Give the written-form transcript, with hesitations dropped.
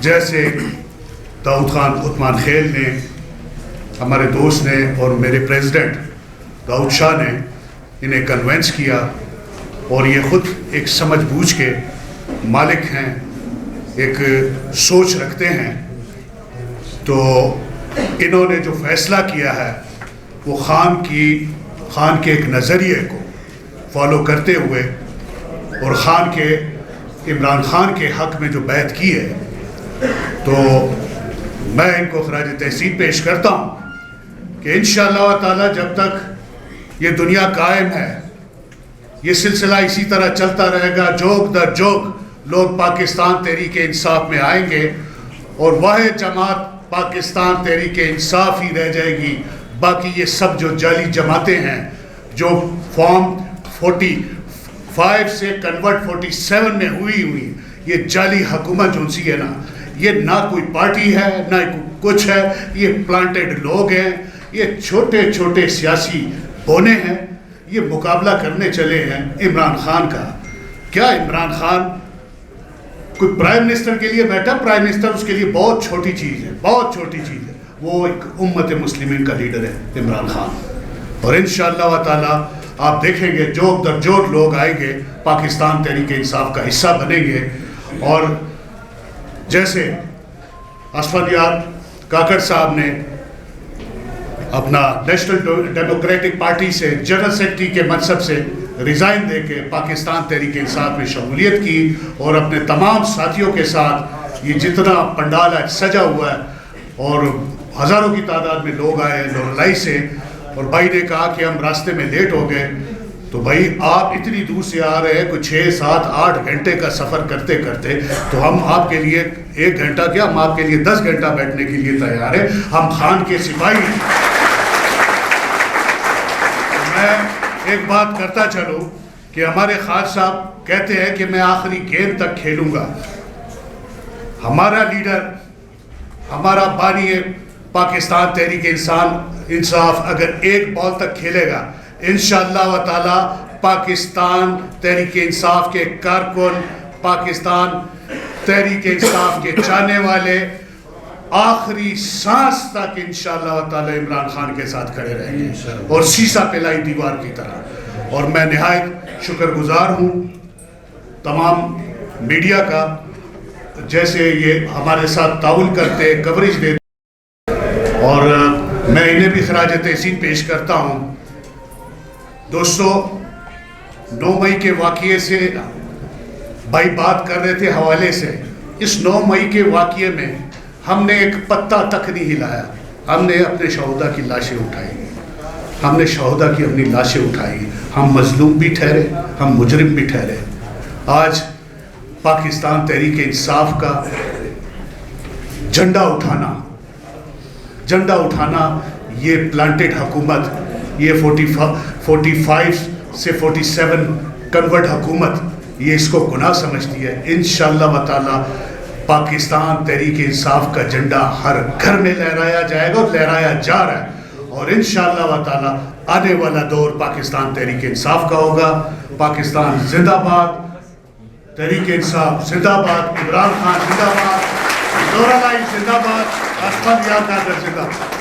جیسے داؤد خان عثمان خیل نے، ہمارے دوست نے، اور میرے پریزیڈنٹ داؤد شاہ نے انہیں کنونس کیا، اور یہ خود ایک سمجھ بوجھ کے مالک ہیں، ایک سوچ رکھتے ہیں، تو انہوں نے جو فیصلہ کیا ہے وہ خان کے ایک نظریے کو فالو کرتے ہوئے اور عمران خان کے حق میں جو بیعت کی ہے، تو میں ان کو خراج تحسین پیش کرتا ہوں کہ انشاءاللہ تعالی جب تک یہ دنیا قائم ہے، یہ سلسلہ اسی طرح چلتا رہے گا، جوگ در جوگ لوگ پاکستان تحریک انصاف میں آئیں گے، اور واحد جماعت پاکستان تحریک انصاف ہی رہ جائے گی۔ باقی یہ سب جو جعلی جماعتیں ہیں جو فارم 45 سے کنورٹ 47 میں ہوئی، یہ جعلی حکومت جو سی ہے نا، یہ نہ کوئی پارٹی ہے نہ کچھ ہے، یہ پلانٹڈ لوگ ہیں، یہ چھوٹے چھوٹے سیاسی بونے ہیں، یہ مقابلہ کرنے چلے ہیں عمران خان کا۔ کیا عمران خان کوئی پرائم منسٹر کے لیے بیٹھا؟ پرائم منسٹر اس کے لیے بہت چھوٹی چیز ہے، بہت چھوٹی چیز ہے۔ وہ ایک امت مسلمین کا لیڈر ہے عمران خان، اور انشاءاللہ تعالی آپ دیکھیں گے جوگ در جوگ لوگ آئیں گے، پاکستان تحریک انصاف کا حصہ بنیں گے۔ اور جیسے اسفند یار کاکڑ صاحب نے اپنا نیشنل ڈیموکریٹک پارٹی سے جنرل سیکرٹری کے منصب سے ریزائن دے کے پاکستان تحریک انصاف میں شمولیت کی، اور اپنے تمام ساتھیوں کے ساتھ یہ جتنا پنڈال ہے سجا ہوا ہے، اور ہزاروں کی تعداد میں لوگ آئے ہیں لورلائی سے، اور بھائی نے کہا کہ ہم راستے میں لیٹ ہو گئے، تو بھائی آپ اتنی دور سے آ رہے ہیں، کوئی 6 7 8 گھنٹے کا سفر کرتے کرتے، تو ہم آپ کے لیے 1 گھنٹہ کیا، ہم آپ کے لیے 10 گھنٹہ بیٹھنے کے لیے تیار ہیں، ہم خان کے سپاہی ہیں۔ میں ایک بات کرتا چلوں کہ ہمارے خان صاحب کہتے ہیں کہ میں آخری گیند تک کھیلوں گا۔ ہمارا لیڈر، ہمارا بانی پاکستان تحریک انصاف اگر ایک بال تک کھیلے گا، انشاءاللہ تعالی پاکستان تحریک انصاف کے کارکن، پاکستان تحریک انصاف کے چاہنے والے آخری سانس تک انشاءاللہ تعالی عمران خان کے ساتھ کھڑے رہیں گے، اور سیسا پلائی دیوار کی طرح۔ اور میں نہایت شکر گزار ہوں تمام میڈیا کا، جیسے یہ ہمارے ساتھ تعاون کرتے، کوریج دیتے، اور میں انہیں بھی خراج تحسین پیش کرتا ہوں۔ دوستو، 9 مئی کے واقعے سے بھائی بات کر رہے تھے حوالے سے، اس 9 مئی کے واقعے میں ہم نے ایک پتہ تک نہیں ہلایا، ہم نے اپنے شہداء کی لاشیں اٹھائی، ہم نے شہداء کی اپنی لاشیں اٹھائی، ہم مظلوم بھی ٹھہرے، ہم مجرم بھی ٹھہرے۔ آج پاکستان تحریک انصاف کا جھنڈا اٹھانا، یہ پلانٹڈ حکومت، یہ 45 سے 47 کنورٹ حکومت، یہ اس کو گناہ سمجھتی ہے۔ انشاءاللہ تعالی پاکستان تحریک انصاف کا جھنڈا ہر گھر میں لہرایا جائے گا، اور لہرایا جا رہا ہے، اور انشاءاللہ تعالی آنے والا دور پاکستان تحریک انصاف کا ہوگا۔ پاکستان زندہ باد، تحریک انصاف زندہ باد، عمران خان زندہ باد، لورلائی زندہ باد، اسفند یار کاکڑ زندہ باد۔